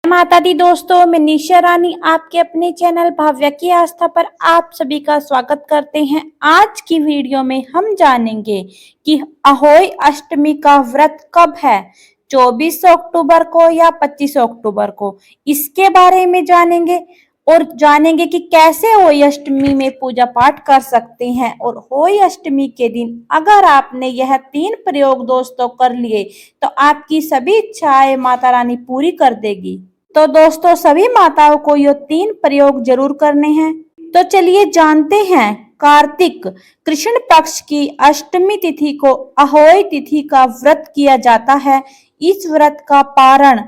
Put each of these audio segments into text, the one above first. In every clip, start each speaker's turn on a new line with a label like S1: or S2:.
S1: माता दी दोस्तों, मैं निशा रानी आपके अपने चैनल भव्य की आस्था पर आप सभी का स्वागत करते हैं। आज की वीडियो में हम जानेंगे कि अहोई अष्टमी का व्रत कब है, 24 अक्टूबर को या 25 अक्टूबर को। इसके बारे में जानेंगे कि कैसे होई अष्टमी में पूजा पाठ कर सकते हैं। और होई अष्टमी के दिन अगर आपने यह 3 प्रयोग दोस्तों कर लिए तो आपकी सभी इच्छाएं माता रानी पूरी कर देगी। तो दोस्तों सभी माताओं को ये 3 प्रयोग जरूर करने हैं। तो चलिए जानते हैं। कार्तिक कृष्ण पक्ष की अष्टमी तिथि को अहोई तिथि का व्रत किया जाता है। इस व्रत का पारण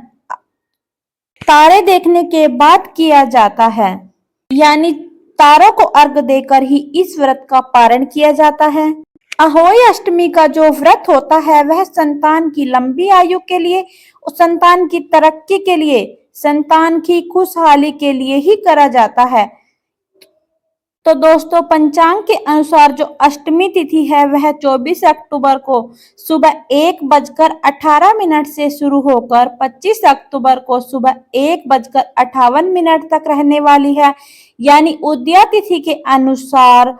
S1: तारे देखने के बाद किया जाता है, यानी तारों को अर्घ देकर ही इस व्रत का पारण किया जाता है। अहोई अष्टमी का जो व्रत होता है वह संतान की लंबी आयु के लिए, संतान की तरक्की के लिए, संतान की खुशहाली के लिए ही करा जाता है। तो दोस्तों पंचांग के अनुसार जो अष्टमी तिथि है वह 24 अक्टूबर को सुबह 1:18 से शुरू होकर 25 अक्टूबर को सुबह 1:58 तक रहने वाली है। यानी उदया तिथि के अनुसार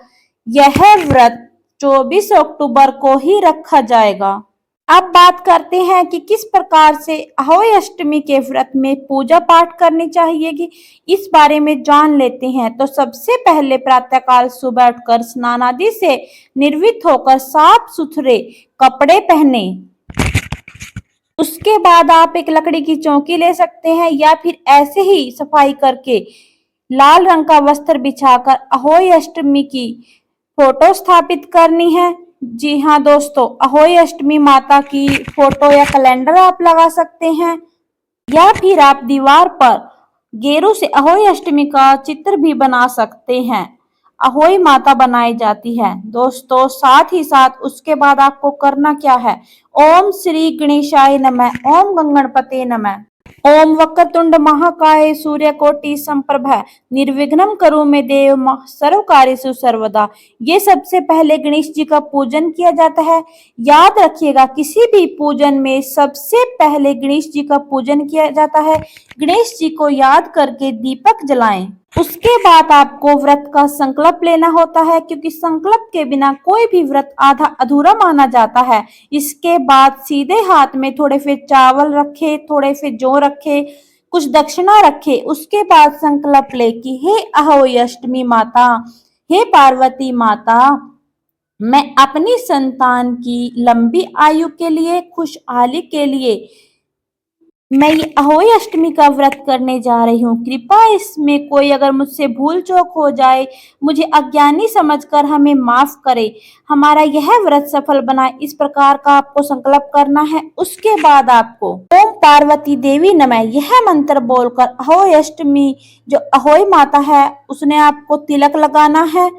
S1: यह व्रत 24 अक्टूबर को ही रखा जाएगा। अब बात करते हैं कि किस प्रकार से अहोई अष्टमी के व्रत में पूजा पाठ करनी चाहिए कि इस बारे में जान लेते हैं। तो सबसे पहले प्रातःकाल सुबह उठकर स्नान आदि से निर्वृत्त होकर साफ सुथरे कपड़े पहने। उसके बाद आप एक लकड़ी की चौकी ले सकते हैं या फिर ऐसे ही सफाई करके लाल रंग का वस्त्र बिछाकर अहोई अष्टमी की फोटो स्थापित करनी है। जी हाँ दोस्तों, अहोई अष्टमी माता की फोटो या कैलेंडर आप लगा सकते हैं या फिर आप दीवार पर गेरू से अहोई अष्टमी का चित्र भी बना सकते हैं। अहोई माता बनाई जाती है दोस्तों। साथ ही साथ उसके बाद आपको करना क्या है, ओम श्री गणेशाय नमः, ओम गंगणपते नमः, ओम वक्रतुंड महाकाय सूर्यकोटि समप्रभ निर्विघ्नं करो मे देव सर्व कार्येषु सर्वदा। ये सबसे पहले गणेश जी का पूजन किया जाता है। याद रखिएगा, किसी भी पूजन में सबसे पहले गणेश जी का पूजन किया जाता है। गणेश जी को याद करके दीपक जलाएं। उसके बाद आपको व्रत का संकल्प लेना होता है, क्योंकि संकल्प के बिना कोई भी व्रत आधा अधूरा माना जाता है। इसके बाद सीधे हाथ में थोड़े से चावल रखे, थोड़े से जौ रखे, कुछ दक्षिणा रखे। उसके बाद संकल्प ले कि हे अहोई अष्टमी माता, हे पार्वती माता, मैं अपनी संतान की लंबी आयु के लिए, खुशहाली के लिए मैं ये अहोई अष्टमी का व्रत करने जा रही हूँ। कृपया इसमें कोई अगर मुझसे भूल चूक हो जाए, मुझे अज्ञानी समझकर हमें माफ करे, हमारा यह व्रत सफल बनाए, इस प्रकार का आपको संकल्प करना है। उसके बाद आपको ओम पार्वती देवी नमः यह मंत्र बोलकर अहोई अष्टमी जो अहोई माता है उसने आपको तिलक लगाना है।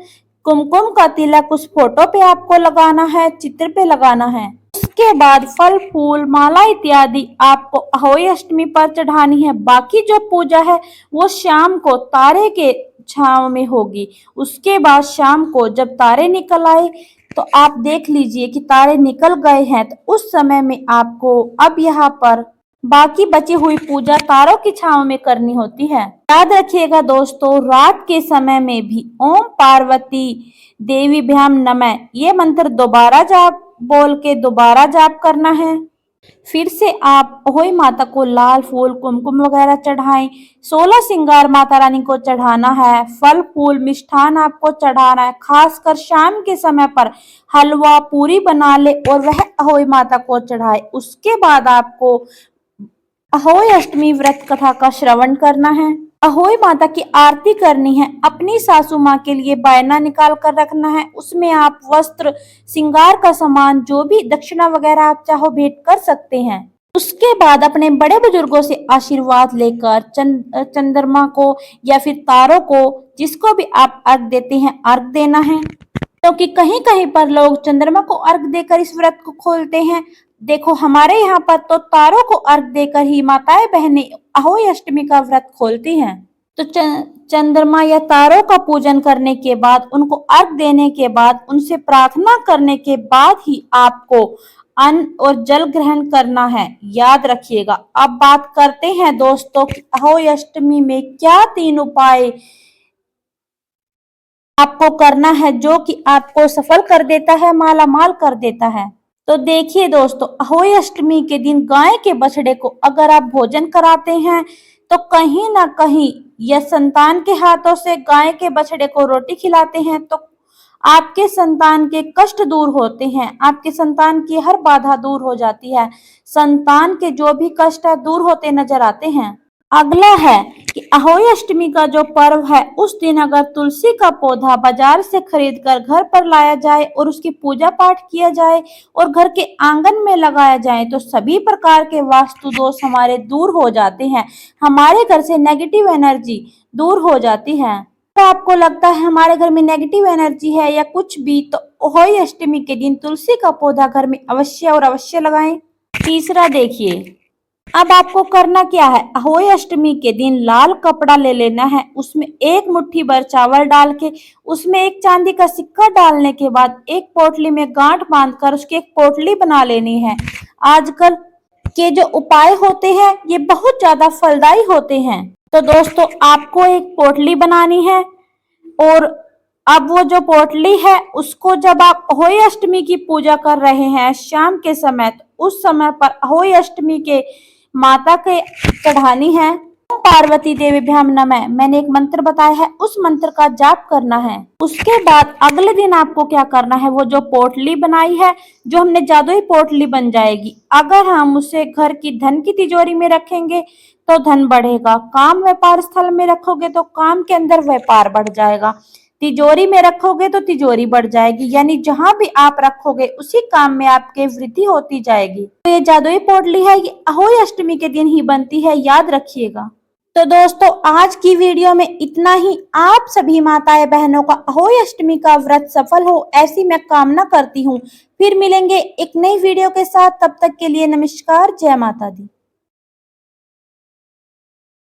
S1: कुमकुम का तिलक उस फोटो पे आपको लगाना है, चित्र पे लगाना है। उसके बाद फल फूल माला इत्यादि आपको अहोई अष्टमी पर चढ़ानी है। बाकी जो पूजा है वो शाम को तारे के छांव में होगी। उसके बाद शाम को जब तारे निकल आए तो आप देख लीजिए कि तारे निकल गए हैं, तो उस समय में आपको अब यहाँ पर बाकी बची हुई पूजा तारों की छांव में करनी होती है। याद रखिएगा दोस्तों, रात के समय में भी ओम पार्वती देवी भ्याम नमः ये मंत्र दोबारा जाप बोल के दोबारा जाप करना है। फिर से आप अहोई माता को लाल फूल कुमकुम वगैरह चढ़ाएं। 16 श्रृंगार माता रानी को चढ़ाना है। फल फूल मिष्ठान आपको चढ़ाना है। खासकर शाम के समय पर हलवा पूरी बना ले और वह अहोई माता को चढ़ाए। उसके बाद आपको अहोई अष्टमी व्रत कथा का श्रवण करना है। अहोई माता की आरती करनी है। अपनी सासू माँ के लिए बायना निकाल कर रखना है। उसमें आप वस्त्र श्रृंगार का सामान जो भी दक्षिणा वगैरह आप चाहो भेंट कर सकते हैं। उसके बाद अपने बड़े बुजुर्गों से आशीर्वाद लेकर चंद्रमा को या फिर तारों को, जिसको भी आप अर्घ देते हैं, अर्घ देना है। क्योंकि कहीं कहीं पर लोग चंद्रमा को अर्घ देकर इस व्रत को खोलते हैं। देखो हमारे यहाँ पर तो तारों को अर्घ देकर ही माताएं बहनें अहोई अष्टमी का व्रत खोलती हैं। तो चंद्रमा या तारों का पूजन करने के बाद, उनको अर्घ देने के बाद, उनसे प्रार्थना करने के बाद ही आपको अन्न और जल ग्रहण करना है, याद रखिएगा। अब बात करते हैं दोस्तों कि अहोई अष्टमी में क्या 3 उपाय आपको करना है जो कि आपको सफल कर देता है, माला माल कर देता है। तो देखिए दोस्तों, अहोई अष्टमी के दिन गाय के बछड़े को अगर आप भोजन कराते हैं तो कहीं ना कहीं या संतान के हाथों से गाय के बछड़े को रोटी खिलाते हैं तो आपके संतान के कष्ट दूर होते हैं, आपके संतान की हर बाधा दूर हो जाती है, संतान के जो भी कष्ट है दूर होते नजर आते हैं। अगला है कि अहोई अष्टमी का जो पर्व है उस दिन अगर तुलसी का पौधा बाजार से खरीद कर घर पर लाया जाए और उसकी पूजा पाठ किया जाए और घर के आंगन में लगाया जाए तो सभी प्रकार के वास्तु दोष हमारे दूर हो जाते हैं, हमारे घर से नेगेटिव एनर्जी दूर हो जाती है। तो आपको लगता है हमारे घर में नेगेटिव एनर्जी है या कुछ भी, तो अहोई अष्टमी के दिन तुलसी का पौधा घर में अवश्य और अवश्य लगाएं। तीसरा देखिए, अब आपको करना क्या है, अहोई अष्टमी के दिन लाल कपड़ा ले लेना है, उसमें 1 मुट्ठी भर चावल डाल के उसमें एक चांदी का सिक्का डालने के बाद एक पोटली में गांठ बांधकर उसकी एक पोटली बना लेनी है। आजकल के जो उपाय होते हैं ये बहुत ज्यादा फलदायी होते हैं। तो दोस्तों आपको एक पोटली बनानी है और अब वो जो पोटली है उसको जब आप अहोई अष्टमी की पूजा कर रहे हैं शाम के समय, तो उस समय पर अहोई अष्टमी के माता के चढ़ानी है। ओम पार्वती देवीभ्याम नमः, मैंने एक मंत्र बताया है, उस मंत्र का जाप करना है। उसके बाद अगले दिन आपको क्या करना है, वो जो पोटली बनाई है, जो हमने जादुई पोटली बन जाएगी, अगर हम उसे घर की धन की तिजोरी में रखेंगे तो धन बढ़ेगा, काम व्यापार स्थल में रखोगे तो काम के अंदर व्यापार बढ़ जाएगा, तिजोरी में रखोगे तो तिजोरी बढ़ जाएगी, यानी जहां भी आप रखोगे उसी काम में आपके वृद्धि होती जाएगी। तो ये जादुई पोटली है, ये अहोई अष्टमी के दिन ही बनती है, याद रखिएगा। तो दोस्तों आज की वीडियो में इतना ही। आप सभी माताएं बहनों का अहोई अष्टमी का व्रत सफल हो ऐसी मैं कामना करती हूँ। फिर मिलेंगे एक नई वीडियो के साथ, तब तक के लिए नमस्कार, जय माता दी।